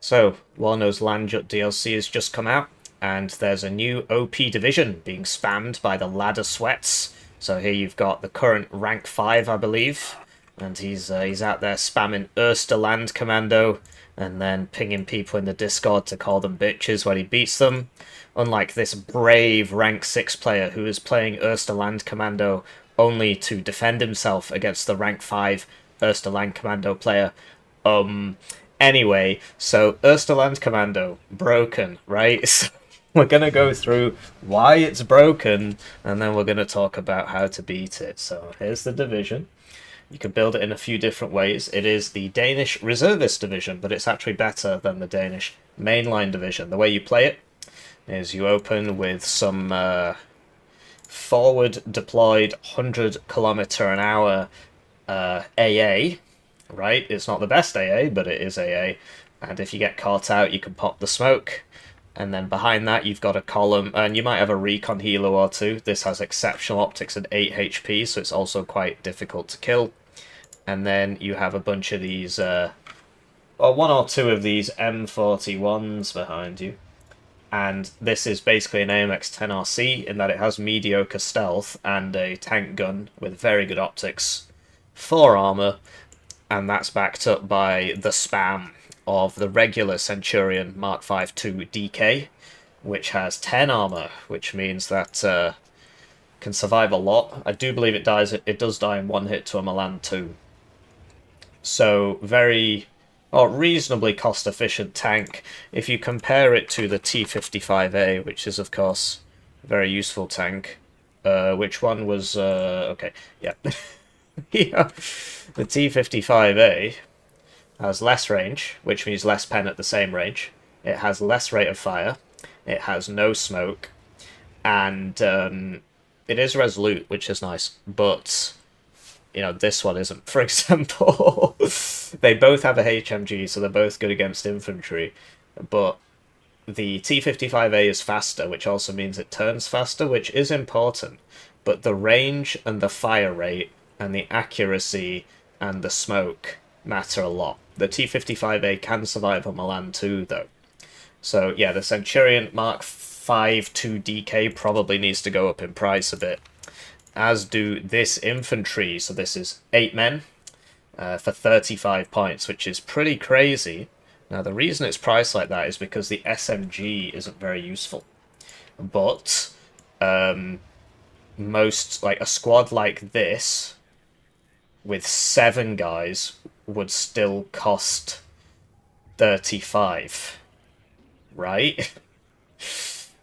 So, Warno's Landjut DLC has just come out, and there's a new OP division being spammed by the Ladder Sweats. So here you've got the current rank 5, I believe, and he's out there spamming Land Commando, and then pinging people in the Discord to call them bitches when he beats them. Unlike this brave rank 6 player who is playing Land Commando only to defend himself against the rank 5 Land Commando player. Anyway, so Land Commando, broken, right? So we're going to go through why it's broken, and then we're going to talk about how to beat it. So here's the division. You can build it in a few different ways. It is the Danish Reservist division, but it's actually better than the Danish mainline division. The way you play it is you open with some forward deployed 100 km/h AA, right? It's not the best AA, but it is AA. And if you get caught out, you can pop the smoke. And then behind that, you've got a column, and you might have a recon healer or two. This has exceptional optics and 8 HP, so it's also quite difficult to kill. And then you have a bunch of these, or one or two of these M41s behind you. And this is basically an AMX-10RC in that it has mediocre stealth and a tank gun with very good optics, 4 armor, and that's backed up by the spam of the regular Centurion Mark 5-2 DK, which has 10 armor, which means that can survive a lot. I do believe it does die in one hit to a Milan 2. So very, or reasonably cost-efficient tank if you compare it to the T55A, which is of course a very useful tank. Which one was okay? Yeah, yeah. The T55A has less range, which means less pen at the same range. It has less rate of fire. It has no smoke, and it is resolute, which is nice. But you know, this one isn't. For example, they both have a HMG, so they're both good against infantry. But the T55A is faster, which also means it turns faster, which is important. But the range and the fire rate and the accuracy and the smoke matter a lot. The T55A can survive on Milan 2, though. So, yeah, the Centurion Mark 5-2 DK probably needs to go up in price a bit, as do this infantry. So this is 8 men for 35 points, which is pretty crazy. Now, the reason it's priced like that is because the SMG isn't very useful. But most, like, a squad like this with 7 guys would still cost 35, right?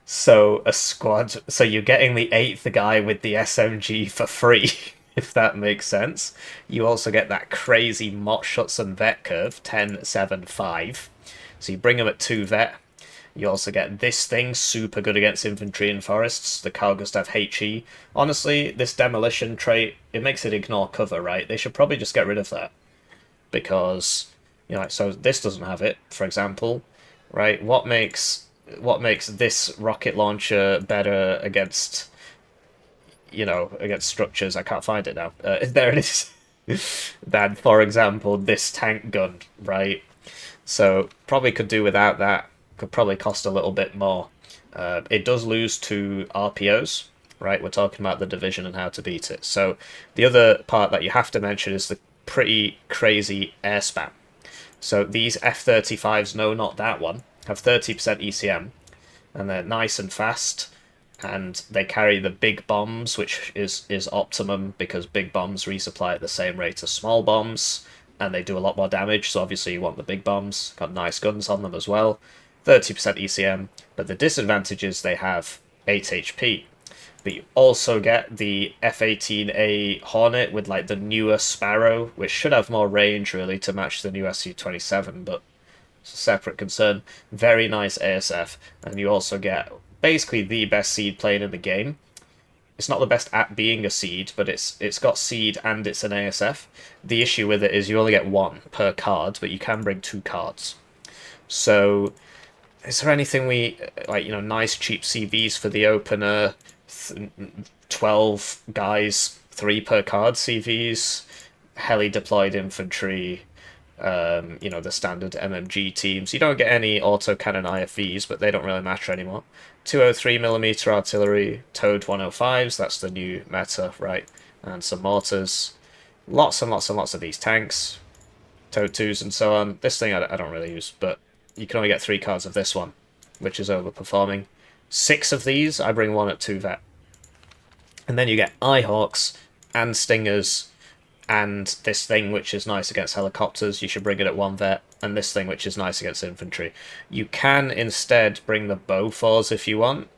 So a squad, so you're getting the 8th guy with the SMG for free, if that makes sense. You also get that crazy Mott Schutzen vet curve, 10, 7, 5. So you bring him at 2 vet. You also get this thing, super good against infantry and forests, the Carl Gustav HE. Honestly, this demolition trait, it makes it ignore cover, right? They should probably just get rid of that. Because, you know, so this doesn't have it, for example, right? What makes this rocket launcher better against, you know, against structures? I can't find it now. There it is. Than, for example, this tank gun, right? So probably could do without that. Could probably cost a little bit more. It does lose to RPOs, right? We're talking about the division and how to beat it. So the other part that you have to mention is the pretty crazy air spam. So these F-35s, no, not that one, have 30% ECM, and they're nice and fast, and they carry the big bombs, which is optimum because big bombs resupply at the same rate as small bombs, and they do a lot more damage, so obviously you want the big bombs. Got nice guns on them as well. 30% ECM, but the disadvantage is they have 8 HP. But you also get the F-18A Hornet with like the newer Sparrow, which should have more range really to match the new Su-27, but it's a separate concern. Very nice ASF, and you also get basically the best seed plane in the game. It's not the best at being a seed, but it's got seed and it's an ASF. The issue with it is you only get 1 per card, but you can bring 2 cards. So is there anything like, you know, nice cheap CVs for the opener? 12 guys, 3 per card CVs, heli deployed infantry, You know, the standard MMG teams. You don't get any autocannon IFVs, but they don't really matter anymore. 203mm artillery, towed 105s, that's the new meta, right? And some mortars. Lots and lots and lots of these tanks, towed 2s and so on. This thing I don't really use, but you can only get 3 cards of this one, which is overperforming. 6 of these, I bring 1 at 2 vet. And then you get Eyehawks and Stingers and this thing which is nice against helicopters, you should bring it at 1 vet, and this thing which is nice against infantry. You can instead bring the Bofors if you want,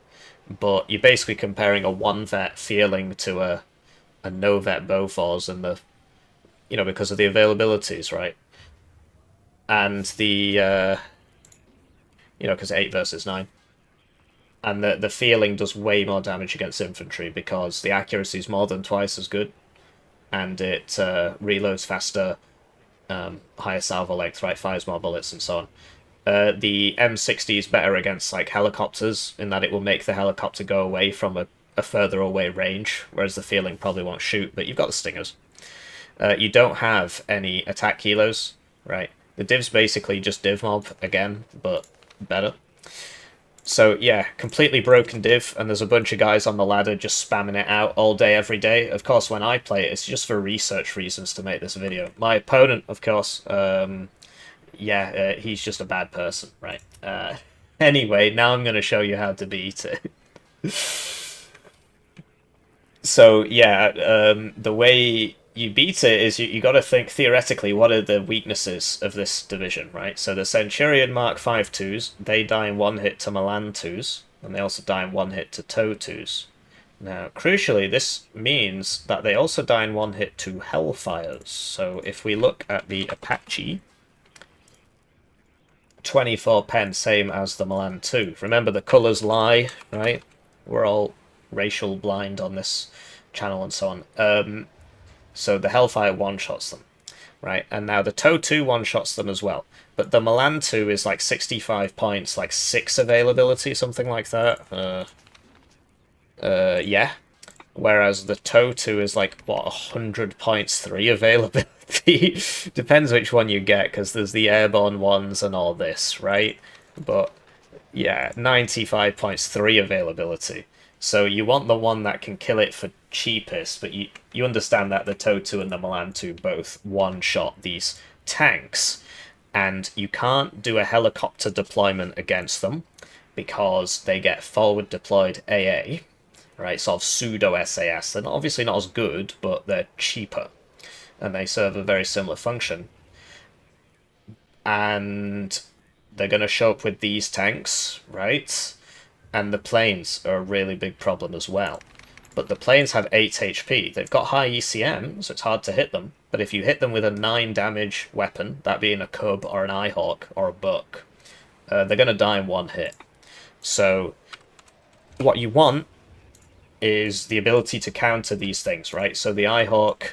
but you're basically comparing a 1 vet feeling to a no vet Bofors, and the, you know, because of the availabilities, right? And the you know, because 8 versus 9. And the feeling does way more damage against infantry because the accuracy is more than twice as good, and it reloads faster, higher salvo length, right, fires more bullets and so on. The M60 is better against like helicopters in that it will make the helicopter go away from a further away range, whereas the feeling probably won't shoot, but you've got the Stingers. You don't have any attack kilos, right? The div's basically just div mob again, but better. So yeah, completely broken div, and there's a bunch of guys on the ladder just spamming it out all day, every day. Of course, when I play it, it's just for research reasons to make this video. My opponent, of course, he's just a bad person, right? Anyway, now I'm going to show you how to beat it. So yeah, the way you beat it is you got to think theoretically what are the weaknesses of this division, right? So the Centurion Mark 5 2s, they die in 1 hit to Milan 2s, and they also die in 1 hit to TOW 2s. Now, crucially, this means that they also die in 1 hit to Hellfires. So if we look at the Apache, 24 pen, same as the Milan 2. Remember, the colours lie, right? We're all racial blind on this channel and so on. So the Hellfire one-shots them, right? And now the TOW 2 one-shots them as well. But the Milan 2 is like 65 points, like 6 availability, something like that. Yeah. Whereas the TOW 2 is like, what, 100 points, 3 availability? Depends which one you get, because there's the airborne ones and all this, right? But, yeah, 95 points, 3 availability. So you want the one that can kill it for cheapest, but you understand that the TOW 2 and the Milan 2 both one-shot these tanks, and you can't do a helicopter deployment against them because they get forward deployed AA, right, sort of pseudo SAS. They're obviously not as good, but they're cheaper, and they serve a very similar function. And they're going to show up with these tanks, right? And the planes are a really big problem as well. But the planes have 8 HP. They've got high ECM, so it's hard to hit them. But if you hit them with a 9 damage weapon, that being a Cub or an Eyehawk or a Buck, they're going to die in 1 hit. So what you want is the ability to counter these things, right? So the Eyehawk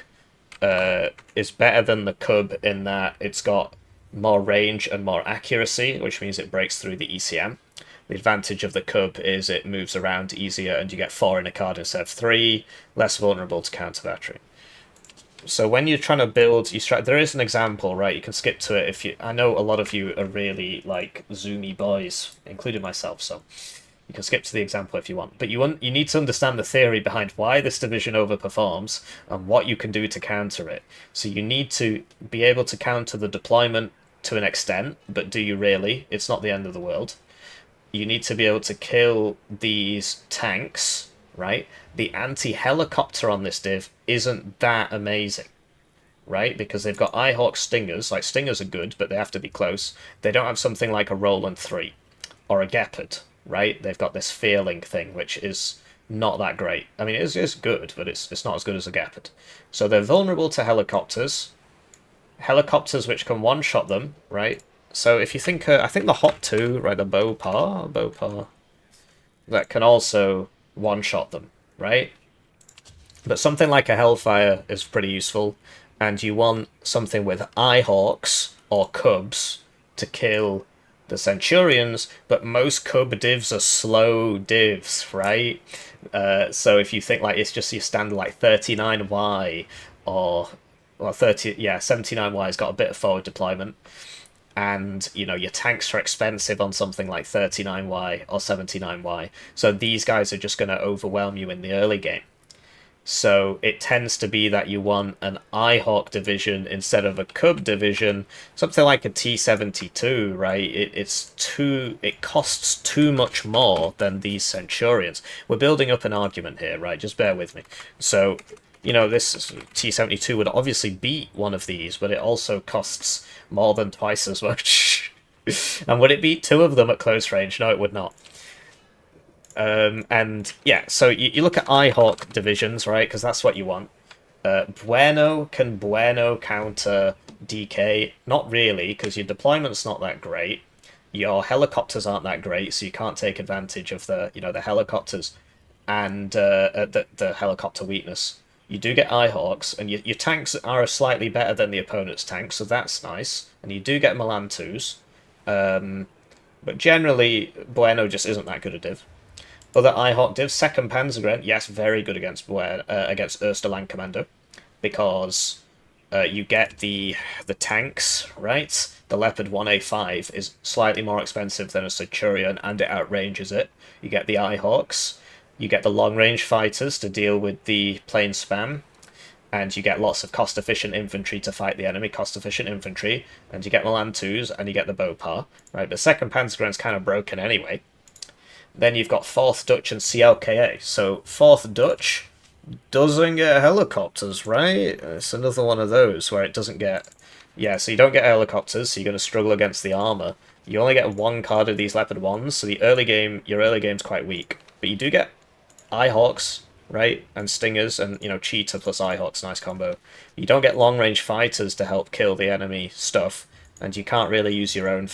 is better than the Cub in that it's got more range and more accuracy, which means it breaks through the ECM. The advantage of the Cub is it moves around easier and you get 4 in a card instead of 3, less vulnerable to counter battery. So when you're trying to build, there is an example, right? You can skip to it if you. I know a lot of you are really like zoomy boys, including myself, so you can skip to the example if you want. But you need to understand the theory behind why this division overperforms and what you can do to counter it. So you need to be able to counter the deployment to an extent, but do you really? It's not the end of the world. You need to be able to kill these tanks, right? The anti-helicopter on this div isn't that amazing, right? Because they've got Eyehawk Stingers. Like, Stingers are good, but they have to be close. They don't have something like a Roland 3 or a Gepard, right? They've got this feeling thing, which is not that great. I mean, it's good, but it's not as good as a Gepard. So they're vulnerable to helicopters. Helicopters which can one-shot them, right? So if you think, I think the Hot 2, right, the Bopar, that can also one-shot them, right? But something like a Hellfire is pretty useful, and you want something with Eyehawks or Cubs to kill the Centurions, but most Cub divs are slow divs, right? So if you think like it's just your standard like 39Y or well, 30, yeah, 79Y's got a bit of forward deployment, and you know your tanks are expensive on something like 39Y or 79Y, so these guys are just going to overwhelm you in the early game. So it tends to be that you want an iHawk division instead of a Cub division, something like a T-72, right? It costs too much more than these Centurions. We're building up an argument here, right? Just bear with me. So, you know, this T-72 would obviously beat one of these, but it also costs more than twice as much. And would it beat two of them at close range? No, it would not. And yeah, so you look at iHawk divisions, right? Because that's what you want. Can Bueno counter DK? Not really, because your deployment's not that great. Your helicopters aren't that great, so you can't take advantage of the helicopters and the helicopter weakness. You do get iHawks, and your tanks are slightly better than the opponent's tanks, so that's nice. And you do get Milan 2s. But generally, Bueno just isn't that good a div. Other iHawk divs, second Panzergren, yes, very good against against Erste Commando, because you get the tanks, right? The Leopard 1A5 is slightly more expensive than a Centurion, and it outranges it. You get the iHawks, you get the long-range fighters to deal with the plane spam, and you get lots of cost-efficient infantry to fight the enemy, cost-efficient infantry, and you get Milan 2s, and you get the Bopar, right? But second Panzergren's kind of broken anyway. Then you've got 4th Dutch and CLKA. So 4th Dutch doesn't get helicopters, right? It's another one of those where it doesn't get... Yeah, so you don't get helicopters, so you're going to struggle against the armor. You only get one card of these Leopard 1s, so your early game's quite weak. But you do get iHawks, right? And Stingers, and, you know, Cheetah plus iHawks, nice combo. You don't get long-range fighters to help kill the enemy stuff, and you can't really use your own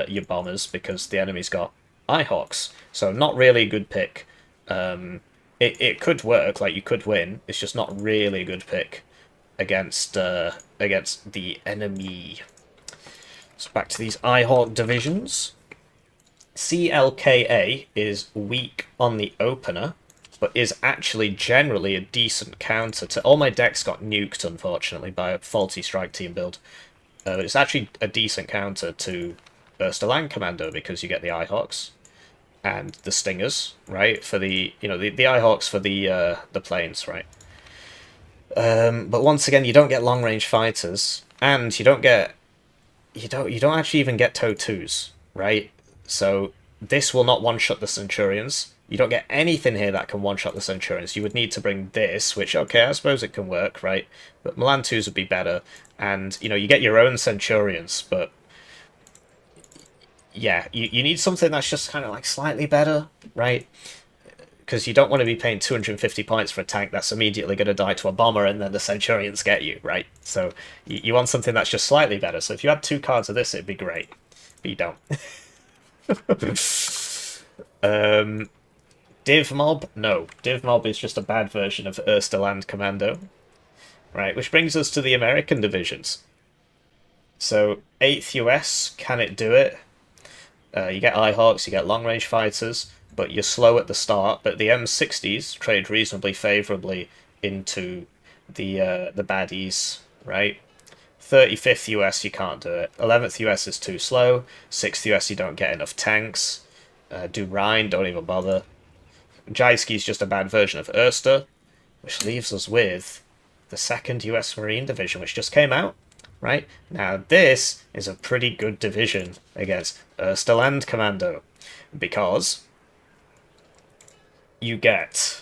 your bombers, because the enemy's got iHawks. So not really a good pick. It could work, like you could win. It's just not really a good pick against the enemy. So back to these iHawk divisions. CLKA is weak on the opener, but is actually generally a decent counter to... All my decks got nuked, unfortunately, by a faulty strike team build. It's actually a decent counter to Erste Commando, because you get the iHawks and the Stingers, right? For the iHawks for the planes, right? But once again, you don't get long range fighters, and you don't actually even get TOW 2s, right? So this will not one shot the Centurions. You don't get anything here that can one shot the Centurions. You would need to bring this, which okay, I suppose it can work, right? But Milan 2s would be better, and you know you get your own Centurions, but yeah, you need something that's just kind of like slightly better, right? Because you don't want to be paying 250 points for a tank that's immediately going to die to a bomber and then the Centurions get you, right? So you want something that's just slightly better. So if you had 2 cards of this, it'd be great. But you don't. Div Mob? No. Div Mob is just a bad version of Erste Commando. Right, which brings us to the American divisions. So 8th US, can it do it? You get iHawks, you get long-range fighters, but you're slow at the start. But the M60s trade reasonably favourably into the baddies, right? 35th US, you can't do it. 11th US is too slow. 6th US, you don't get enough tanks. Do Rhine, don't even bother. Jaiski's just a bad version of Erste, which leaves us with the 2nd US Marine Division, which just came out. Right? Now, this is a pretty good division against Erste Commando, because you get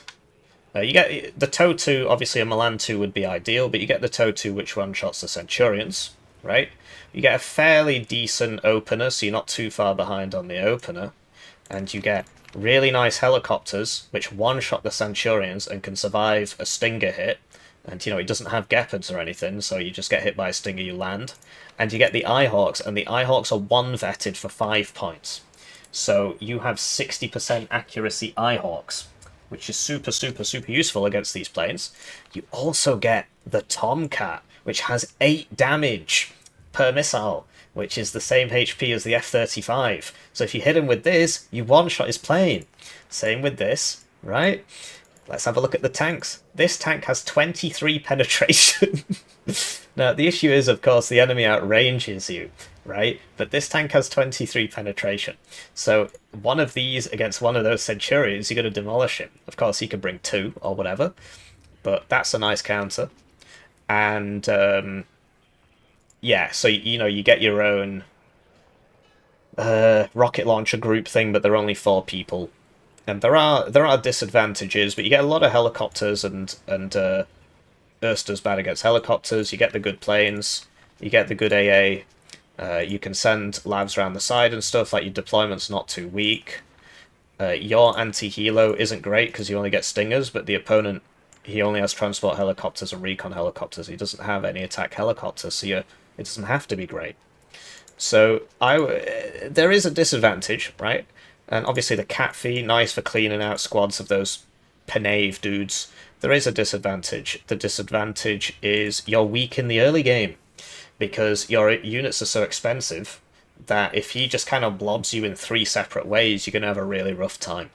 the TOW 2, obviously a Milan 2 would be ideal, but you get the TOW 2 which one-shots the Centurions, right? You get a fairly decent opener, so you're not too far behind on the opener, and you get really nice helicopters which one-shot the Centurions and can survive a Stinger hit. And, you know, it doesn't have Gepards or anything, so you just get hit by a Stinger, you land. And you get the iHawks, and the iHawks are 1-vetted for 5 points. So you have 60% accuracy iHawks, which is super, super, super useful against these planes. You also get the Tomcat, which has 8 damage per missile, which is the same HP as the F-35. So if you hit him with this, you one-shot his plane. Same with this, right? Let's have a look at the tanks. This tank has 23 penetration. Now, the issue is, of course, the enemy outranges you, right? But this tank has 23 penetration. So one of these against one of those Centurions, you're going to demolish him. Of course, he can bring two or whatever, but that's a nice counter. And, yeah, so, you know, you get your own rocket launcher group thing, but they're only 4 people. And there are disadvantages, but you get a lot of helicopters, and Oster's bad against helicopters. You get the good planes, you get the good AA. You can send lavs around the side and stuff. Like, your deployment's not too weak. Your anti-helo isn't great because you only get stingers, but the opponent, he only has transport helicopters and recon helicopters. He doesn't have any attack helicopters, so it doesn't have to be great. So there is a disadvantage, right? And obviously the cat fee, nice for cleaning out squads of those Penave dudes. There is a disadvantage. The disadvantage is you're weak in the early game because your units are so expensive that if he just kind of blobs you in 3 separate ways, you're going to have a really rough time.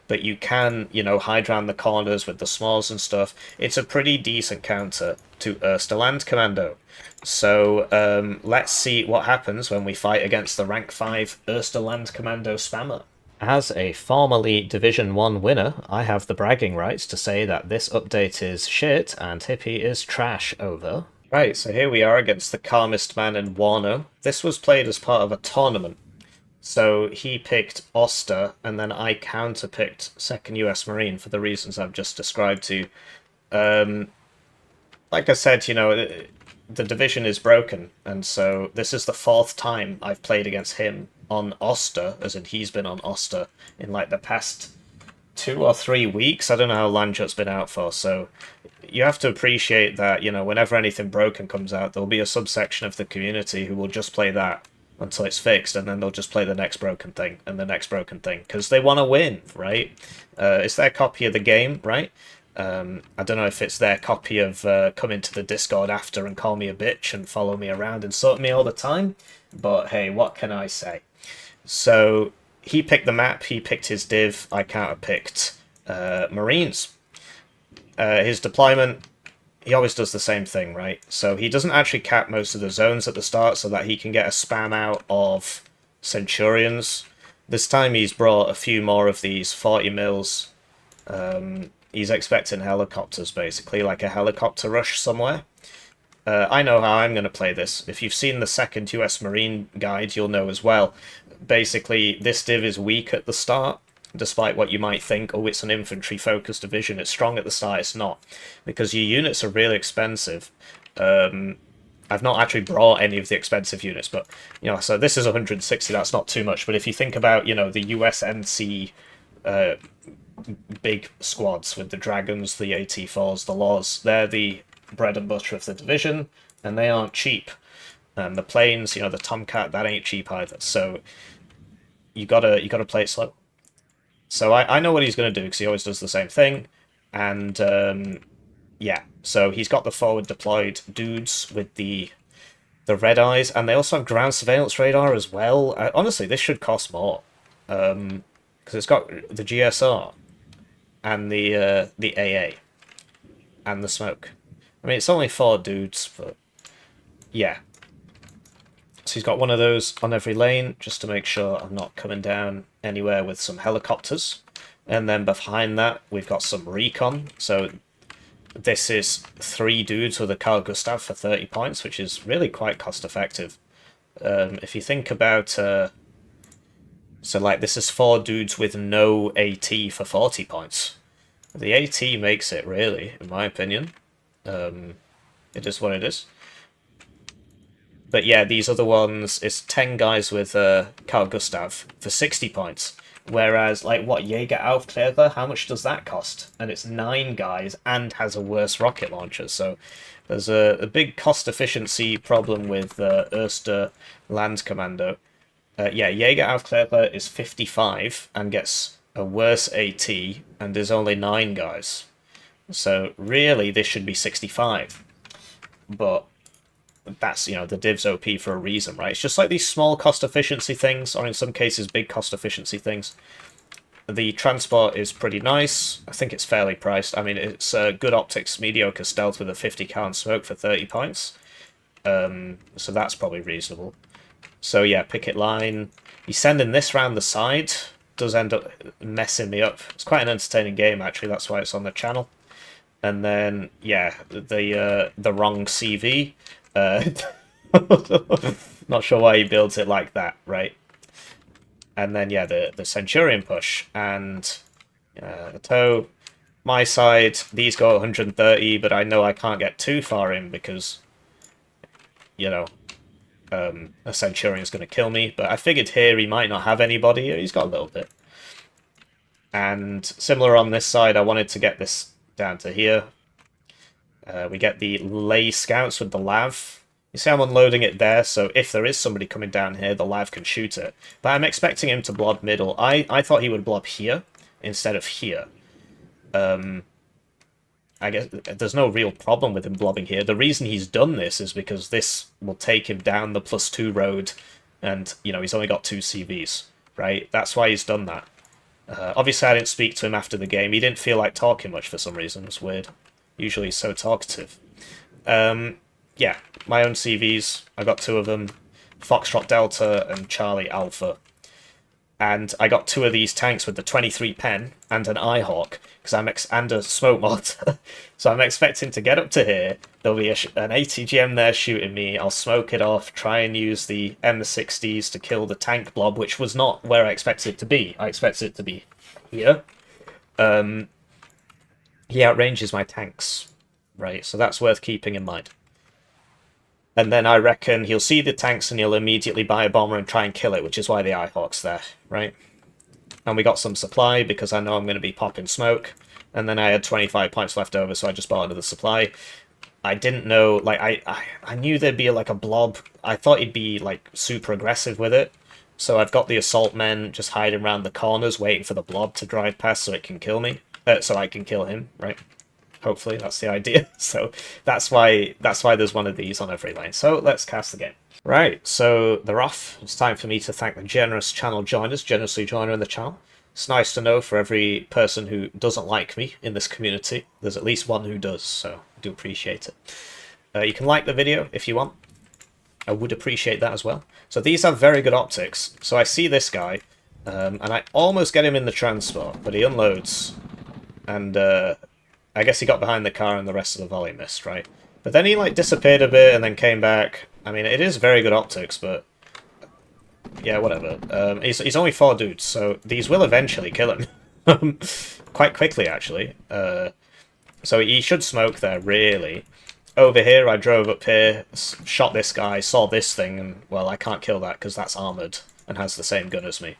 But you can, you know, hide around the corners with the smalls and stuff. It's a pretty decent counter to Ostre Land Commando. So let's see what happens when we fight against the rank 5 Ostre Land Commando spammer. As a formerly Division 1 winner, I have the bragging rights to say that this update is shit and Hippie is trash. Over. Right, so here we are against the calmest man in Warno. This was played as part of a tournament. So he picked Ostre, and then I counter-picked 2nd US Marine for the reasons I've just described to you. Like I said, you know, the division is broken, and so this is the 4th time I've played against him on Ostre, as in he's been on Ostre in like the past 2 or 3 weeks. I don't know how Lanjut's been out for, so you have to appreciate that, you know, whenever anything broken comes out, there'll be a subsection of the community who will just play that until it's fixed, and then they'll just play the next broken thing and the next broken thing because they want to win, right? It's their copy of the game, right? I don't know if it's their copy of coming to the Discord after and call me a bitch and follow me around and insult me all the time, but hey, what can I say? So he picked the map, he picked his div, I counter-picked Marines. His deployment, he always does the same thing, right? So he doesn't actually cap most of the zones at the start so that he can get a spam out of Centurions. This time he's brought a few more of these 40 mils. He's expecting helicopters, basically, like a helicopter rush somewhere. I know how I'm going to play this. If you've seen the 2nd US Marine guide, you'll know as well. Basically, this div is weak at the start, despite what you might think, oh, it's an infantry-focused division, it's strong at the start. It's not, because your units are really expensive. I've not actually brought any of the expensive units, but, you know, so this is 160, that's not too much, but if you think about, you know, the USNC big squads with the Dragons, the AT-4s, the Laws, they're the bread and butter of the division, and they aren't cheap. And the planes, you know, the Tomcat, that ain't cheap either, so you gotta play it slow. So I know what he's going to do, because he always does the same thing. And, yeah. So he's got the forward deployed dudes with the red eyes. And they also have ground surveillance radar as well. Honestly, this should cost more. Because it's got the GSR. And the AA. And the smoke. I mean, it's only 4 dudes, but... yeah. So he's got one of those on every lane, just to make sure I'm not coming down anywhere with some helicopters. And then behind that, we've got some recon. So this is 3 dudes with a Carl Gustav for 30 points, which is really quite cost-effective. If you think about... so, like, this is 4 dudes with no AT for 40 points. The AT makes it, really, in my opinion. It is what it is. But yeah, these other ones, it's 10 guys with Carl Gustav for 60 points. Whereas, like, what, Jaeger Aufklärer, how much does that cost? And it's 9 guys and has a worse rocket launcher. So there's a big cost efficiency problem with Ostre Land Commando. Yeah, Jaeger Aufklärer is 55 and gets a worse AT, and there's only 9 guys. So really, this should be 65. But that's, you know, the div's OP for a reason, right? It's just like these small cost efficiency things, or in some cases big cost efficiency things. The transport is pretty nice. I think it's fairly priced. I mean, it's good optics, mediocre stealth with a 50 cal and smoke for 30 points. So that's probably reasonable. So yeah, picket line. He's sending this round the side. Does end up messing me up. It's quite an entertaining game, actually. That's why it's on the channel. And then, yeah, the wrong CV. Not sure why he builds it like that, right? And then, yeah, the Centurion push. And the toe, my side, these go 130, but I know I can't get too far in because, you know, a Centurion's going to kill me. But I figured here he might not have anybody. He's got a little bit. And similar on this side, I wanted to get this down to here. We get the lay scouts with the lav. You see I'm unloading it there, so if there is somebody coming down here, the lav can shoot it. But I'm expecting him to blob middle. I thought he would blob here instead of here. I guess there's no real problem with him blobbing here. The reason he's done this is because this will take him down the +2 road, and, you know, he's only got 2 CVs, right? That's why he's done that. Obviously, I didn't speak to him after the game. He didn't feel like talking much for some reason. It's weird. Usually he's so talkative. Yeah, my own CVs. I got 2 of them. Foxtrot Delta and Charlie Alpha. And I got 2 of these tanks with the 23 pen and an Eyehawk, and a smoke mortar. So I'm expecting to get up to here. There'll be an ATGM there shooting me. I'll smoke it off, try and use the M60s to kill the tank blob, which was not where I expected it to be. I expected it to be here. He outranges my tanks, right? So that's worth keeping in mind. And then I reckon he'll see the tanks and he'll immediately buy a bomber and try and kill it, which is why the Eyehawk's there, right? And we got some supply because I know I'm going to be popping smoke. And then I had 25 points left over, so I just bought another supply. I didn't know, like, I knew there'd be, like, a blob. I thought he'd be, like, super aggressive with it. So I've got the assault men just hiding around the corners waiting for the blob to drive past so it can kill me. So I can kill him, right? Hopefully, that's the idea. So that's why there's one of these on every lane. So let's cast the game. Right, so they're off. It's time for me to thank the generous channel joiners, generously joiner in the channel. It's nice to know for every person who doesn't like me in this community, there's at least one who does, so I do appreciate it. You can like the video if you want. I would appreciate that as well. So these have very good optics. So I see this guy, and I almost get him in the transport, but he unloads. And I guess he got behind the car and the rest of the volley missed, right? But then he, like, disappeared a bit and then came back. I mean, it is very good optics, but... yeah, whatever. He's only 4 dudes, so these will eventually kill him. Quite quickly, actually. So he should smoke there, really. Over here, I drove up here, shot this guy, saw this thing, and, well, I can't kill that because that's armoured and has the same gun as me.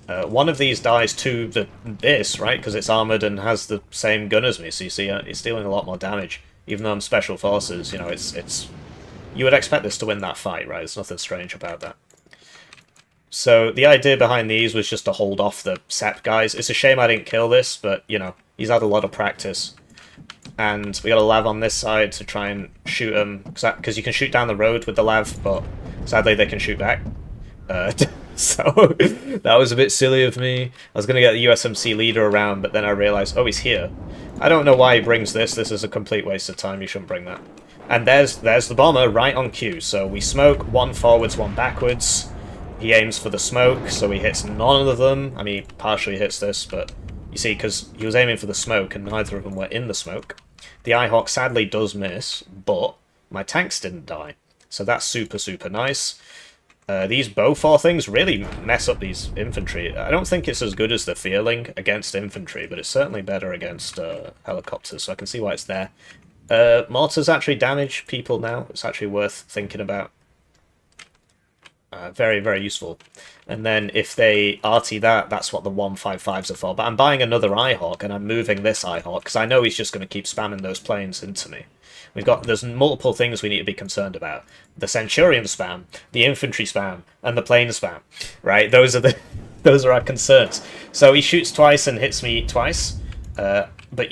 One of these dies to this, right? Because it's armoured and has the same gun as me. So you see, it's dealing a lot more damage. Even though I'm special forces, you know, it's... you would expect this to win that fight, right? There's nothing strange about that. So the idea behind these was just to hold off the SEP guys. It's a shame I didn't kill this, but, you know, he's had a lot of practice. And we got a lav on this side to try and shoot him. Because you can shoot down the road with the lav, but sadly they can shoot back. So that was a bit silly of me. I was going to get the USMC leader around, but then I realised, oh, he's here. I don't know why he brings this. This is a complete waste of time. You shouldn't bring that. And there's the bomber right on cue. So we smoke, 1 forwards, 1 backwards. He aims for the smoke, so he hits none of them. I mean, he partially hits this, but you see, because he was aiming for the smoke and neither of them were in the smoke. The Eyehawk sadly does miss, but my tanks didn't die. So that's super, super nice. These Beaufort things really mess up these infantry. I don't think it's as good as the Fearling against infantry, but it's certainly better against helicopters, so I can see why it's there. Mortars actually damage people now. It's actually worth thinking about. Very, very useful. And then if they arty that, that's what the 155s are for. But I'm buying another Eyehawk, and I'm moving this Eyehawk, because I know he's just going to keep spamming those planes into me. There's multiple things we need to be concerned about. The Centurion spam, the infantry spam, and the plane spam, right? Those are our concerns. So he shoots twice and hits me twice, but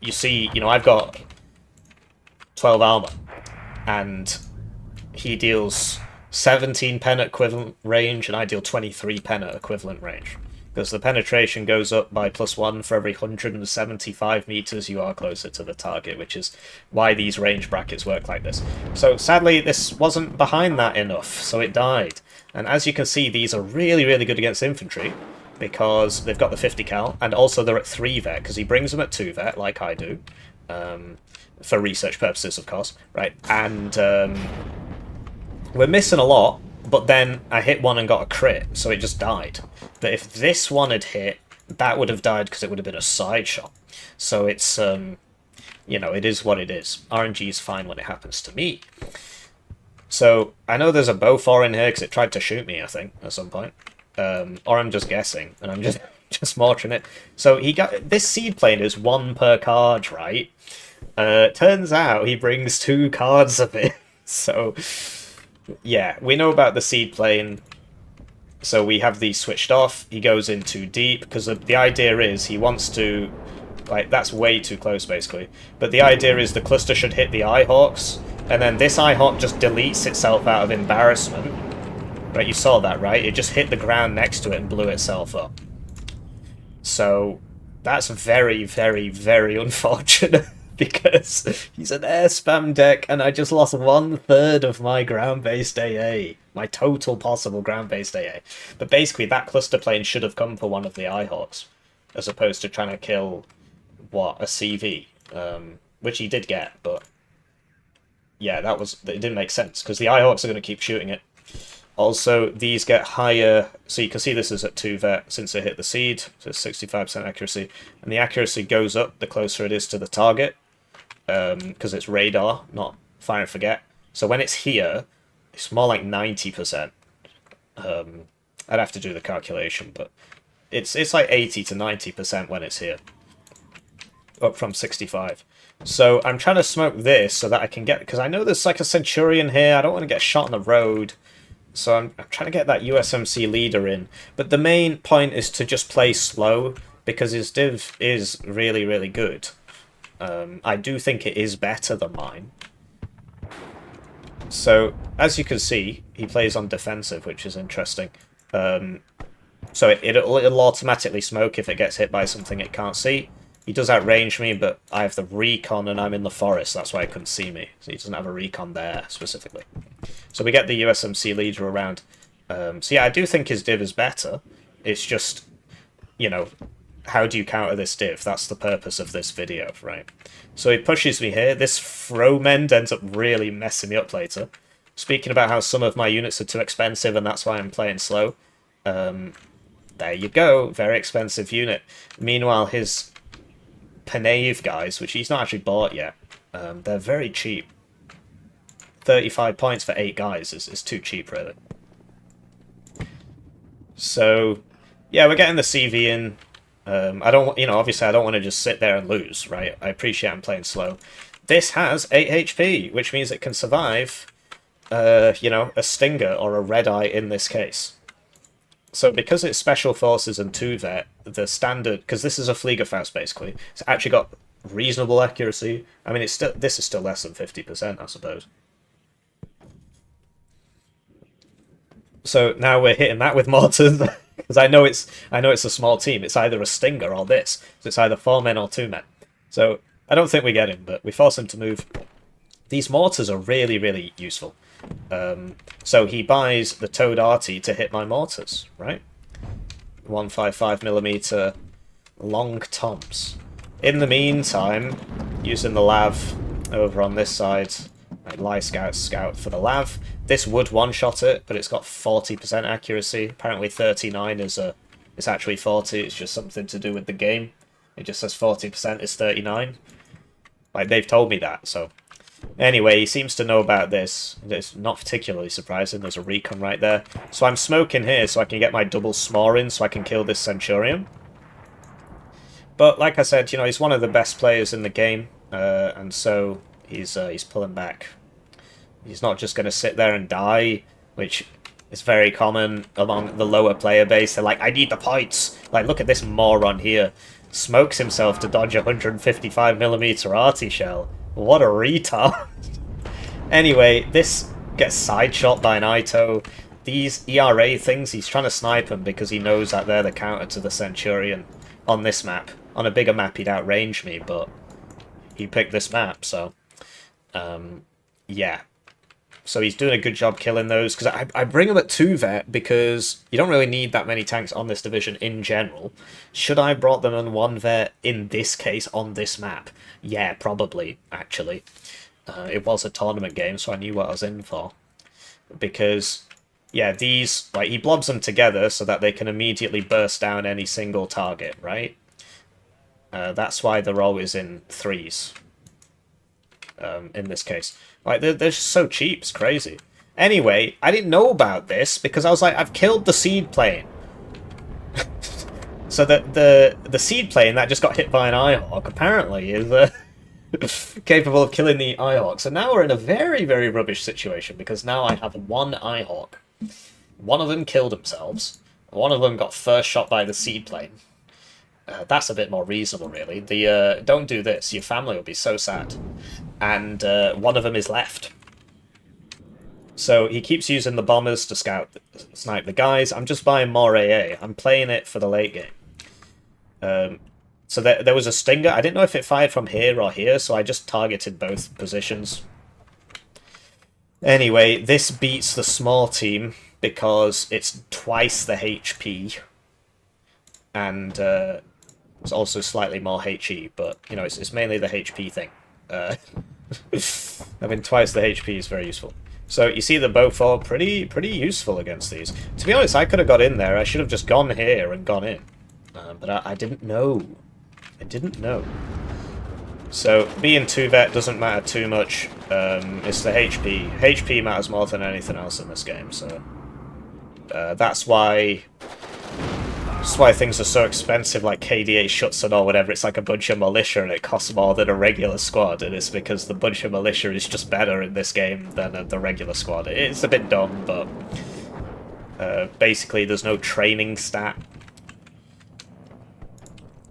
you see, you know, I've got 12 armor, and he deals 17 pen at equivalent range, and I deal 23 pen at equivalent range. because the penetration goes up by +1 for every 175 meters you are closer to the target, which is why these range brackets work like this. So sadly, this wasn't behind that enough, so it died. And as you can see, these are really, really good against infantry, because they've got the 50 cal, and also they're at 3 vet, because he brings them at 2 vet, like I do, for research purposes, of course, right? And we're missing a lot, but then I hit one and got a crit, so it just died. But if this one had hit, that would have died because it would have been a side shot. So it's, you know, it is what it is. RNG is fine when it happens to me. So I know there's a Beaufort in here because it tried to shoot me, I think, at some point. Or I'm just guessing, and I'm just marching it. So he got this seed plane is 1 per card, right? Turns out he brings 2 cards of it. So yeah, we know about the seed plane. So we have these switched off. He goes in too deep because the idea is he wants to, like, that's way too close basically. But the idea is the cluster should hit the Eyehawks, and then this Eyehawk just deletes itself out of embarrassment. Right, you saw that, right? It just hit the ground next to it and blew itself up. So that's very, very, very unfortunate because he's an air spam deck and I just lost 1/3 of my ground-based AA. My total possible ground-based AA. But basically that cluster plane should have come for one of the Eyehawks, as opposed to trying to kill, what, a CV. Which he did get, but yeah, it didn't make sense, because the Eyehawks are going to keep shooting it. Also, these get higher, so you can see this is at 2 vet since it hit the seed, so it's 65% accuracy, and the accuracy goes up the closer it is to the target, because it's radar, not fire and forget. So when it's here, it's more like 90%. I'd have to do the calculation, but it's like 80 to 90% when it's here, up from 65. So I'm trying to smoke this so that I can get, because I know there's like a Centurion here, I don't want to get shot on the road. So I'm trying to get that USMC leader in. But the main point is to just play slow, because his div is really, really good. I do think it is better than mine. So, as you can see, he plays on defensive, which is interesting. So it'll automatically smoke if it gets hit by something it can't see. He does outrange me, but I have the recon and I'm in the forest, that's why he couldn't see me. So he doesn't have a recon there, specifically. So we get the USMC leader around. So yeah, I do think his div is better. It's just, you know, how do you counter this div? That's the purpose of this video, right? So he pushes me here. This Fromend ends up really messing me up later. Speaking about how some of my units are too expensive and that's why I'm playing slow. There you go, very expensive unit. Meanwhile, his Penave guys, which he's not actually bought yet, they're very cheap. 35 points for 8 guys is too cheap, really. So, yeah, we're getting the CV in. I don't, you know, obviously I don't want to just sit there and lose, right? I appreciate I'm playing slow. This has 8 HP, which means it can survive, you know, a Stinger or a Red Eye in this case. So because it's Special Forces and 2 vet, the standard, because this is a Fliegerfaust basically, it's actually got reasonable accuracy. I mean, this is still less than 50%, I suppose. So now we're hitting that with mortars, because I know it's a small team. It's either a Stinger or this. So it's either 4 men or 2 men. So I don't think we get him, but we force him to move. These mortars are really, really useful. So he buys the Toad Arty to hit my mortars, right? 155mm long toms. In the meantime, using the lav over on this side, like Lie Scout for the lav. This would one-shot it, but it's got 40% accuracy. Apparently 39 is it's actually 40. It's just something to do with the game. It just says 40% is 39. Like, they've told me that, so. Anyway, he seems to know about this. It's not particularly surprising. There's a recon right there. So I'm smoking here so I can get my double smore in so I can kill this Centurion. But like I said, you know, he's one of the best players in the game, and so he's pulling back. He's not just going to sit there and die, which is very common among the lower player base. They're like, I need the points. Like, look at this moron here. Smokes himself to dodge a 155mm arty shell. What a retard. Anyway, this gets side shot by an Ito. these ERA things, he's trying to snipe them because he knows that they're the counter to the Centurion on this map. On a bigger map, he'd outrange me, but he picked this map, so... yeah. So he's doing a good job killing those, because I bring him at 2-vet because you don't really need that many tanks on this division in general. Should I have brought them on 1-vet in this case on this map? Yeah, probably, actually. It was a tournament game, so I knew what I was in for. Because, yeah, these, like, he blobs them together so that they can immediately burst down any single target, right? That's why they're always in 3s. In this case. Like, they're just so cheap, it's crazy. Anyway, I didn't know about this because I was like, I've killed the seed plane. So the seed plane that just got hit by an Eyehawk apparently is capable of killing the Eyehawk. So now we're in a very, very rubbish situation because now I have one Eyehawk. One of them killed themselves. One of them got first shot by the seed plane. That's a bit more reasonable, really. Don't do this. Your family will be so sad. And one of them is left. So he keeps using the bombers to snipe the guys. I'm just buying more AA. I'm playing it for the late game. So there was a stinger. I didn't know if it fired from here or here, so I just targeted both positions. Anyway, this beats the small team because it's twice the HP. And it's also slightly more HE, but, you know, it's mainly the HP thing. I mean, twice the HP is very useful. So you see the Beaufort, pretty useful against these. To be honest, I could have got in there. I should have just gone here and gone in. But I didn't know. I didn't know. So being 2-vet doesn't matter too much. It's the HP. HP matters more than anything else in this game, so... that's why things are so expensive, like KDA Schutzen or whatever. It's like a bunch of militia and it costs more than a regular squad, and it's because the bunch of militia is just better in this game than the regular squad. It's a bit dumb, but basically there's no training stat.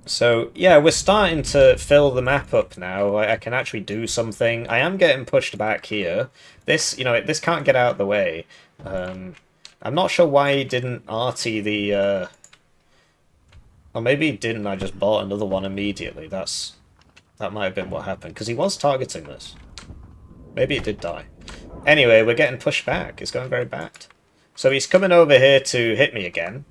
So yeah, we're starting to fill the map up now. I can actually do something. I am getting pushed back here. This, you know, this can't get out of the way. I'm not sure why he didn't arty the... Or maybe he didn't, I just bought another one immediately. That might have been what happened, because he was targeting this. Maybe it did die. Anyway, we're getting pushed back. It's going very bad. So he's coming over here to hit me again.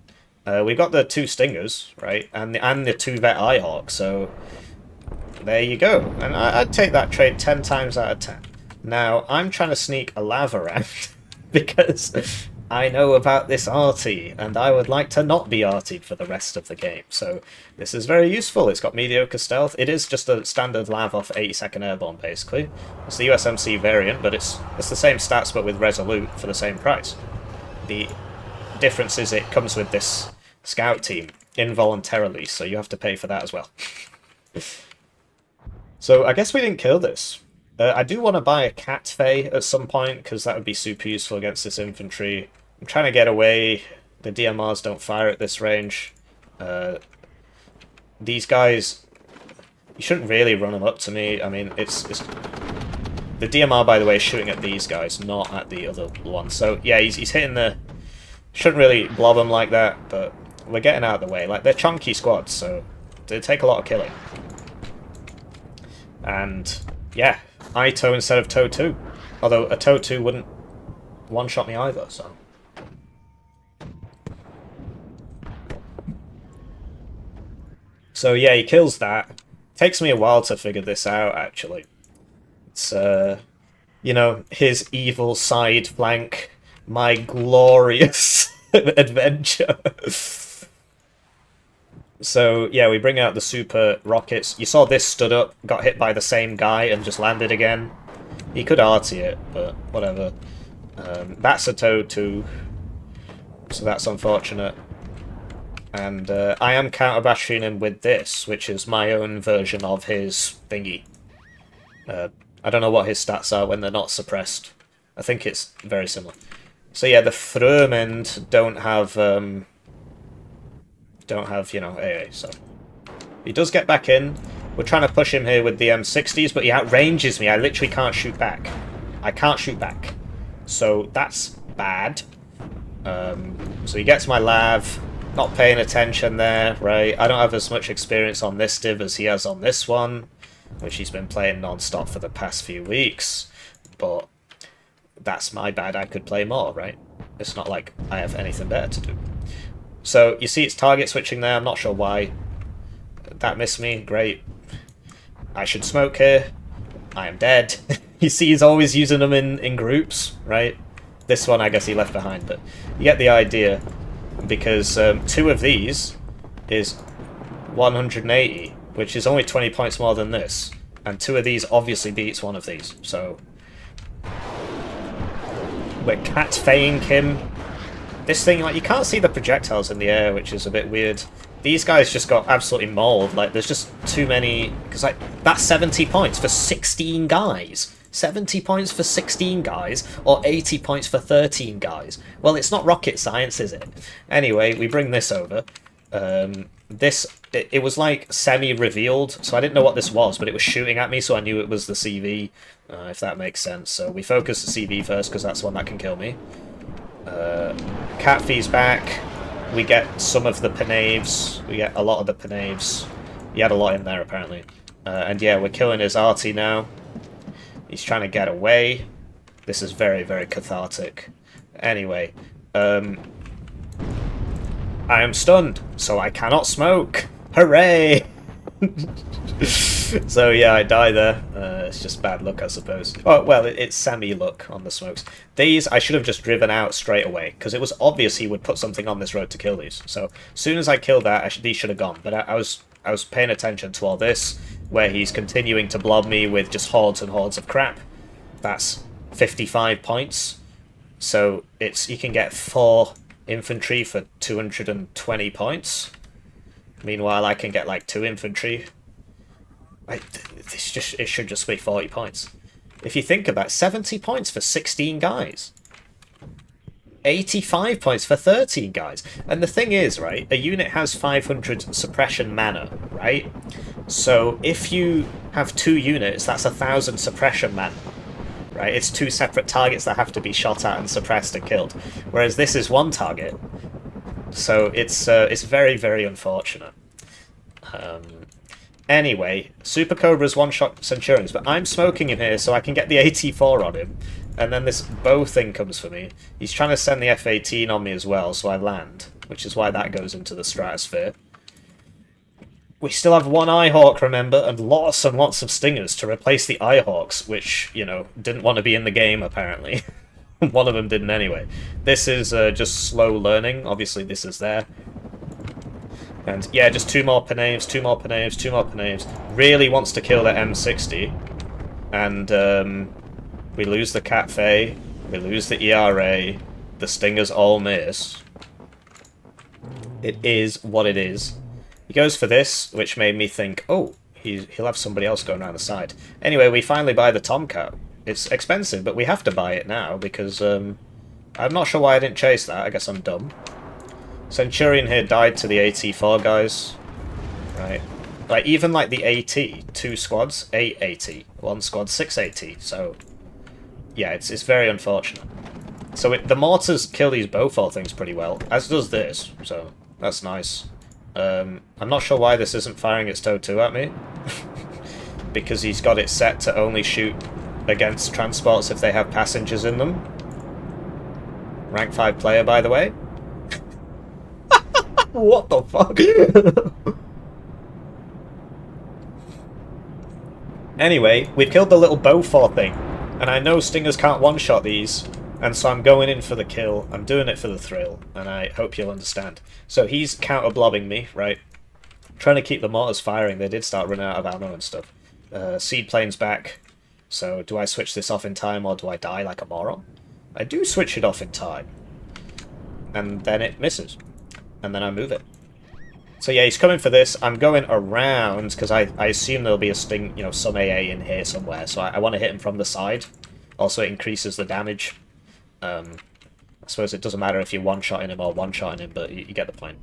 We've got the 2 Stingers, right? And the 2-vet Eyehawk, so... There you go. And I'd take that trade 10 times out of 10. Now, I'm trying to sneak a lav around, because... I know about this arty, and I would like to not be artied for the rest of the game. So this is very useful. It's got mediocre stealth. It is just a standard lav off 82nd Airborne, basically. It's the USMC variant, but it's the same stats, but with Resolute for the same price. The difference is it comes with this scout team involuntarily, so you have to pay for that as well. So I guess we didn't kill this. I do want to buy a Cat Fey at some point, because that would be super useful against this infantry. I'm trying to get away. The DMRs don't fire at this range. These guys... You shouldn't really run them up to me. I mean, it's... The DMR, by the way, is shooting at these guys, not at the other one. So, yeah, he's hitting the... Shouldn't really blob them like that, but we're getting out of the way. Like, they're chunky squads, so they take a lot of killing. And, yeah... ITO instead of TOW 2. Although a TOW 2 wouldn't one-shot me either, so... So yeah, he kills that. Takes me a while to figure this out, actually. It's, you know, his evil side flank. My glorious adventure. So, yeah, we bring out the super rockets. You saw this stood up, got hit by the same guy, and just landed again. He could arty it, but whatever. That's a TOW 2, so that's unfortunate. And I am counter-bashing him with this, which is my own version of his thingy. I don't know what his stats are when they're not suppressed. I think it's very similar. So yeah, the Frömend don't have, you know, AA, so... He does get back in. We're trying to push him here with the M60s, but he outranges me. I literally can't shoot back. I can't shoot back. So that's bad. So he gets my lav, not paying attention there, right? I don't have as much experience on this div as he has on this one, which he's been playing non-stop for the past few weeks, but that's my bad. I could play more, right? It's not like I have anything better to do. So you see it's target switching there. I'm not sure why. That missed me. Great. I should smoke here. I am dead. You see he's always using them in groups, right? This one I guess he left behind, but you get the idea. Because 2 of these is 180, which is only 20 points more than this. And 2 of these obviously beats 1 of these, so... We're cat-faying him. This thing, like, you can't see the projectiles in the air, which is a bit weird. These guys just got absolutely mauled. Like, there's just too many... Because, like, that's 70 points for 16 guys. 70 points for 16 guys, or 80 points for 13 guys. Well, it's not rocket science, is it? Anyway, we bring this over. It was, like, semi-revealed, so I didn't know what this was, but it was shooting at me, so I knew it was the CV, if that makes sense. So we focus the CV first, because that's the one that can kill me. Catfee's back. We get some of the Penaves. We get a lot of the Penaves. He had a lot in there, apparently. And yeah, we're killing his arty now. He's trying to get away. This is very, very cathartic. Anyway, I am stunned, so I cannot smoke. Hooray! So yeah, I die there. It's just bad luck, I suppose. Oh, well, it's Sammy luck on the smokes. These I should have just driven out straight away, because it was obvious he would put something on this road to kill these. So as soon as I killed that, these should have gone. But I was paying attention to all this, where he's continuing to blob me with just hordes and hordes of crap. That's 55 points. So you can get 4 infantry for 220 points. Meanwhile, I can get like 2 infantry. It should just be 40 points. If you think about it, 70 points for 16 guys. 85 points for 13 guys. And the thing is, right, a unit has 500 suppression mana, right? So if you have 2 units, that's 1,000 suppression mana, right? It's 2 separate targets that have to be shot at and suppressed and killed. Whereas this is 1 target. So it's very, very unfortunate. Anyway, Super Cobra's one-shot Centurions, but I'm smoking him here so I can get the AT4 on him. And then this bow thing comes for me. He's trying to send the F-18 on me as well, so I land, which is why that goes into the stratosphere. We still have 1 Eyehawk, remember, and lots of Stingers to replace the Eyehawks, which, you know, didn't want to be in the game, apparently. One of them didn't anyway. This is just slow learning. Obviously, this is there. And yeah, just 2 more Penaves, 2 more Penaves, 2 more Penaves. Really wants to kill the M60. And we lose the Cat Fay, we lose the ERA, the Stingers all miss. It is what it is. He goes for this, which made me think, oh, he'll have somebody else going around the side. Anyway, we finally buy the Tomcat. It's expensive, but we have to buy it now, because I'm not sure why I didn't chase that. I guess I'm dumb. Centurion here died to the AT4 guys. Right. Like, even like the AT, 2 squads, 8 AT. 1 squad, 6 AT. So, yeah, it's very unfortunate. So the mortars kill these Beaufort things pretty well, as does this. So, that's nice. I'm not sure why this isn't firing its TOW 2 at me. Because he's got it set to only shoot against transports if they have passengers in them. Rank 5 player, by the way. What the fuck? Anyway, we've killed the little Beaufort thing, and I know Stingers can't one-shot these, and so I'm going in for the kill. I'm doing it for the thrill, and I hope you'll understand. So he's counter-blobbing me, right? Trying to keep the mortars firing. They did start running out of ammo and stuff. Seed plane's back. So do I switch this off in time, or do I die like a moron? I do switch it off in time. And then it misses. And then I move it. So yeah, he's coming for this. I'm going around, because I assume there'll be a Sting, you know, some AA in here somewhere. So I want to hit him from the side. Also, it increases the damage. I suppose it doesn't matter if you're one-shotting him or one-shotting him, but you get the point.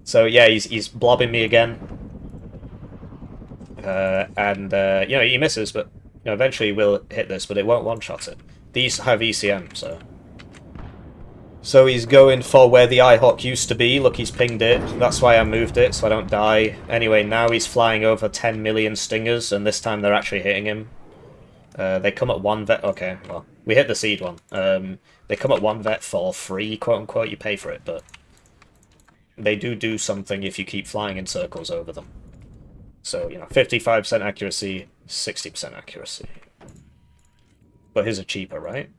So yeah, he's blobbing me again. You know, he misses, but you know, eventually we'll hit this, but it won't one-shot it. These have ECM, so So he's going for where the Eyehawk used to be. Look, he's pinged it. That's why I moved it, so I don't die. Anyway, now he's flying over 10 million stingers, and this time they're actually hitting him. They come at 1 vet. Okay, well, we hit the seed one. They come at 1 vet for free, quote unquote. You pay for it, but they do something if you keep flying in circles over them. So, 55% accuracy, 60% accuracy. But his are cheaper, right?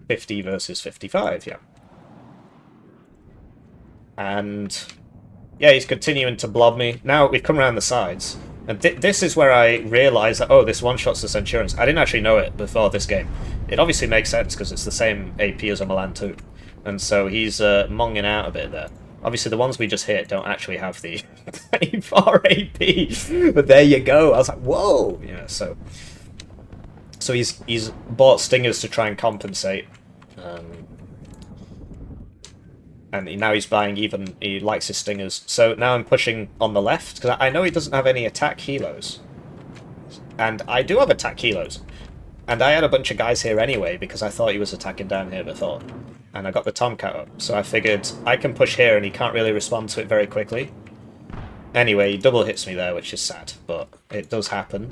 50 versus 55, yeah. And yeah, he's continuing to blob me. Now we've come around the sides, and this is where I realise that, oh, this one-shots the Centurions. I didn't actually know it before this game. It obviously makes sense because it's the same AP as a Milan 2. And so he's monging out a bit there. Obviously the ones we just hit don't actually have the 24 AP, but there you go. I was like, whoa! Yeah, so he's bought stingers to try and compensate. And now he's buying even, he likes his stingers. So now I'm pushing on the left, because I know he doesn't have any attack helos. And I do have attack helos. And I had a bunch of guys here anyway, because I thought he was attacking down here before. And I got the Tomcat up, so I figured I can push here and he can't really respond to it very quickly. Anyway, he double hits me there, which is sad, but it does happen.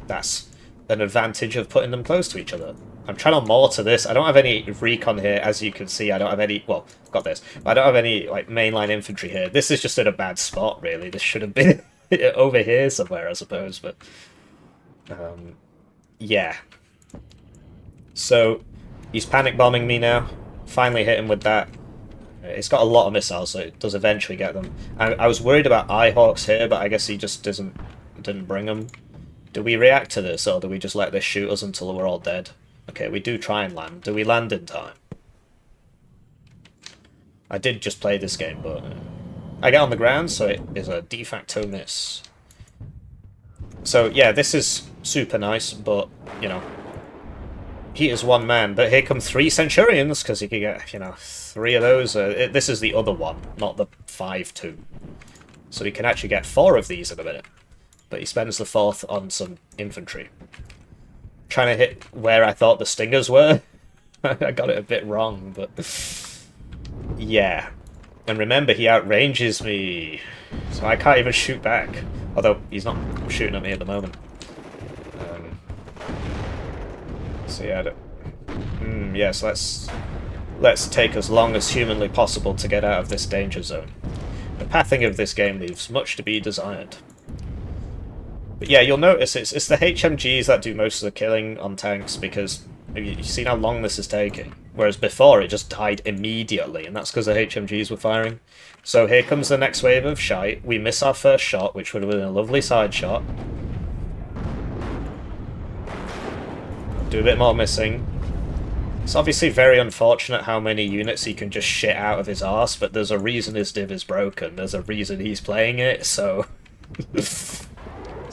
That's an advantage of putting them close to each other. I'm trying to mortar this. I don't have any recon here, as you can see. I don't have any... Well, I've got this. But I don't have any like mainline infantry here. This is just in a bad spot, really. This should have been over here somewhere, I suppose. But yeah. So he's panic bombing me now. Finally hit him with that. It's got a lot of missiles, so it does eventually get them. I was worried about Eyehawks here, but I guess he just didn't bring them. Do we react to this, or do we just let this shoot us until we're all dead? Okay, we do try and land. Do we land in time? I did just play this game, but I get on the ground, so it is a de facto miss. So yeah, this is super nice, but, he is one man. But here come 3 Centurions, because he could get, 3 of those. This is the other one, not the 5-2. So he can actually get 4 of these in a minute. But he spends the 4th on some infantry. Trying to hit where I thought the stingers were. I got it a bit wrong, but yeah. And remember, he outranges me, so I can't even shoot back. Although he's not shooting at me at the moment. So yeah, yes. Let's take as long as humanly possible to get out of this danger zone. The pathing of this game leaves much to be desired. But yeah, you'll notice it's the HMGs that do most of the killing on tanks, because you've seen how long this is taking. Whereas before, it just died immediately, and that's because the HMGs were firing. So here comes the next wave of shite. We miss our first shot, which would have been a lovely side shot. Do a bit more missing. It's obviously very unfortunate how many units he can just shit out of his arse, but there's a reason his div is broken. There's a reason he's playing it, so...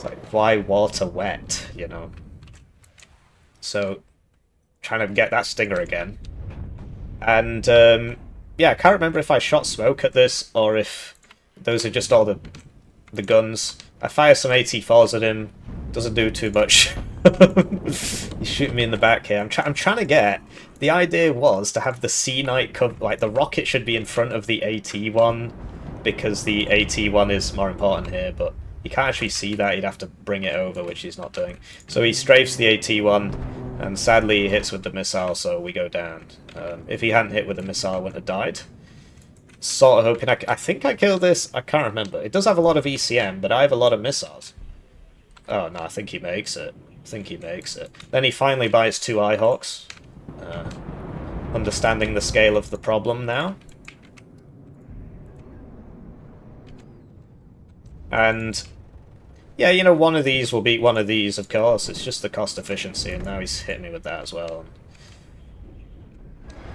Like, why water wet, So, trying to get that stinger again. And, yeah, I can't remember if I shot smoke at this, or if those are just all the guns. I fire some AT-4s at him, doesn't do too much. He's shooting me in the back here. I'm trying to get... The idea was to have the C-Knight come... Like, the rocket should be in front of the AT-1, because the AT-1 is more important here, but... You can't actually see that, he'd have to bring it over, which he's not doing. So he strafes the AT-1, and sadly he hits with the missile, so we go down. If he hadn't hit with the missile, I wouldn't have died. Sort of hoping I think I killed this, I can't remember. It does have a lot of ECM, but I have a lot of missiles. Oh no, I think he makes it. Then he finally buys 2 Eyehawks. Understanding the scale of the problem now. And, yeah, one of these will beat one of these, of course. It's just the cost efficiency, and now he's hitting me with that as well.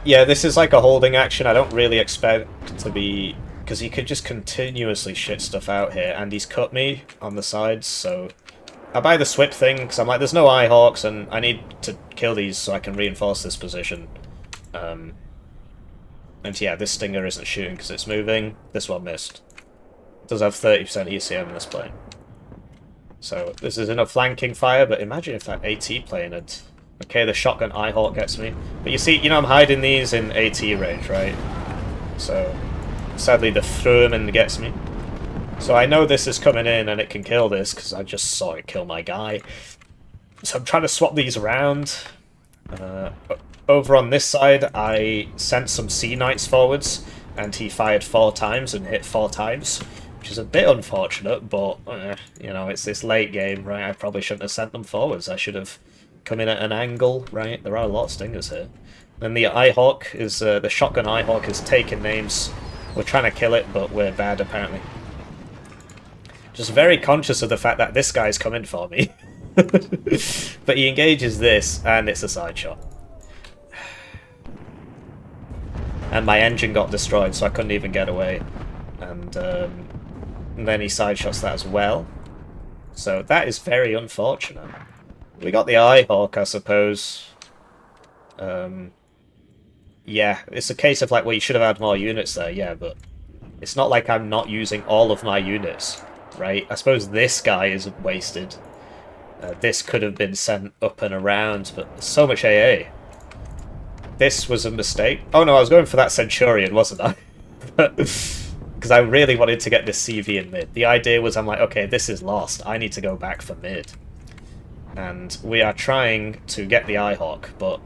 Yeah, this is like a holding action. I don't really expect to be... Because he could just continuously shit stuff out here, and he's cut me on the sides, so... I buy the SWIP thing, because I'm like, there's no Eyehawks, and I need to kill these so I can reinforce this position. And yeah, this stinger isn't shooting because it's moving. This one missed. Does have 30% ECM in this plane. So this is enough flanking fire, but imagine if that AT plane had Okay, the shotgun Eyehawk gets me. But you see, I'm hiding these in AT range, right? So, sadly the Thurman gets me. So I know this is coming in and it can kill this, because I just saw it kill my guy. So I'm trying to swap these around. Over on this side, I sent some Sea Knights forwards, and he fired 4 times and hit 4 times, which is a bit unfortunate, but, it's this late game, right? I probably shouldn't have sent them forwards. I should have come in at an angle, right? There are a lot of stingers here. Then the Eyehawk is, the shotgun Eyehawk is taking names. We're trying to kill it, but we're bad, apparently. Just very conscious of the fact that this guy's coming for me. But he engages this, and it's a side shot. And my engine got destroyed, so I couldn't even get away. And then he side shots that as well. So that is very unfortunate. We got the Eyehawk, I suppose. Yeah, it's a case of like, well, you should have had more units there, yeah, but it's not like I'm not using all of my units, right? I suppose this guy isn't wasted. This could have been sent up and around, but so much AA. This was a mistake. Oh no, I was going for that Centurion, wasn't I? Because I really wanted to get this CV in mid. The idea was, I'm like, okay, this is lost. I need to go back for mid. And we are trying to get the Eyehawk, but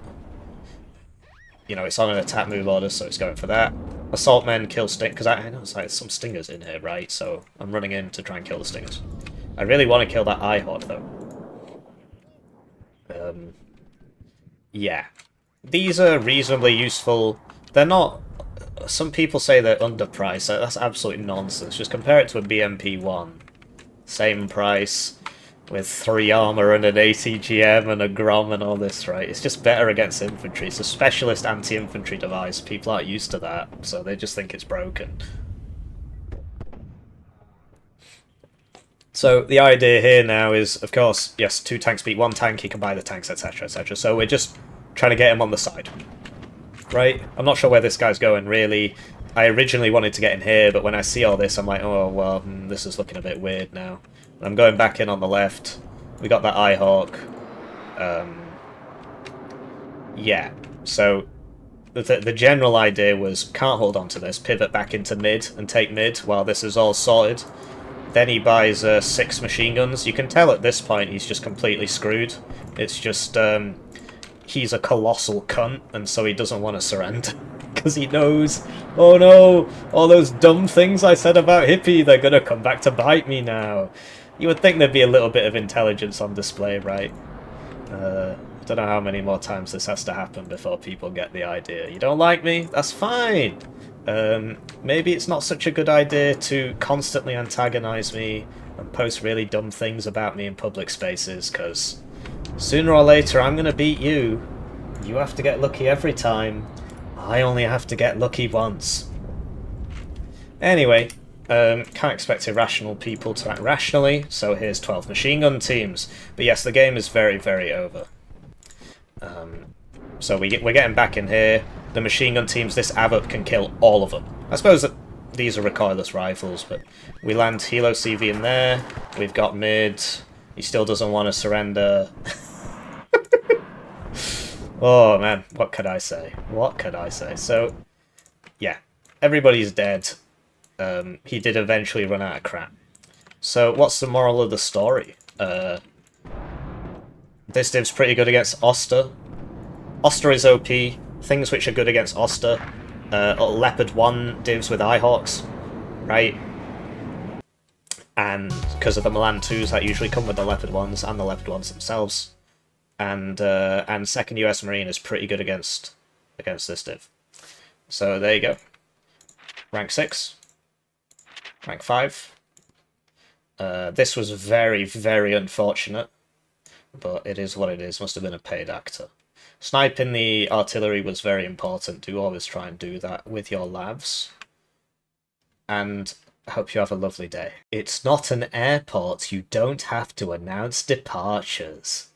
it's on an attack move order, so it's going for that. Assault men kill sting, because I know it's like some stingers in here, right? So I'm running in to try and kill the stingers. I really want to kill that Eyehawk though. Yeah. These are reasonably useful. They're not... Some people say they're underpriced. That's absolute nonsense. Just compare it to a BMP-1. Same price, with 3 armor and an ATGM and a Grom and all this, right? It's just better against infantry. It's a specialist anti-infantry device. People aren't used to that, so they just think it's broken. So the idea here now is, of course, yes, 2 tanks beat 1 tank, he can buy the tanks, etc, etc. So we're just trying to get him on the side. Right? I'm not sure where this guy's going, really. I originally wanted to get in here, but when I see all this, I'm like, oh, well, this is looking a bit weird now. And I'm going back in on the left. We got that Eyehawk. Yeah. So the general idea was, can't hold on to this, pivot back into mid and take mid while this is all sorted. Then he buys 6 machine guns. You can tell at this point he's just completely screwed. It's just, he's a colossal cunt, and so he doesn't want to surrender. Because he knows, oh no, all those dumb things I said about Hippie, they're going to come back to bite me now. You would think there'd be a little bit of intelligence on display, right? I don't know how many more times this has to happen before people get the idea. You don't like me? That's fine. Maybe it's not such a good idea to constantly antagonize me and post really dumb things about me in public spaces, because sooner or later I'm going to beat you. You have to get lucky every time. I only have to get lucky once. Anyway, can't expect irrational people to act rationally, so here's 12 machine gun teams. But yes, the game is very, very over. So we're getting back in here. The machine gun teams, this Abbott can kill all of them. I suppose that these are recoilless rifles, but we land Helo CV in there. We've got mid. He still doesn't want to surrender. Oh man, what could I say? What could I say? So, yeah, everybody's dead. He did eventually run out of crap. So, what's the moral of the story? This div's pretty good against Ostre. Ostre is OP. Things which are good against Ostre. Leopard 1 divs with Eyehawks, right? And because of the Milan 2s that usually come with the Leopard 1s and the Leopard 1s themselves. And 2nd US Marine is pretty good against this div. So there you go. Rank 6. Rank 5. This was very, very unfortunate. But it is what it is. Must have been a paid actor. Sniping the artillery was very important. Do always try and do that with your lavs. And I hope you have a lovely day. It's not an airport. You don't have to announce departures.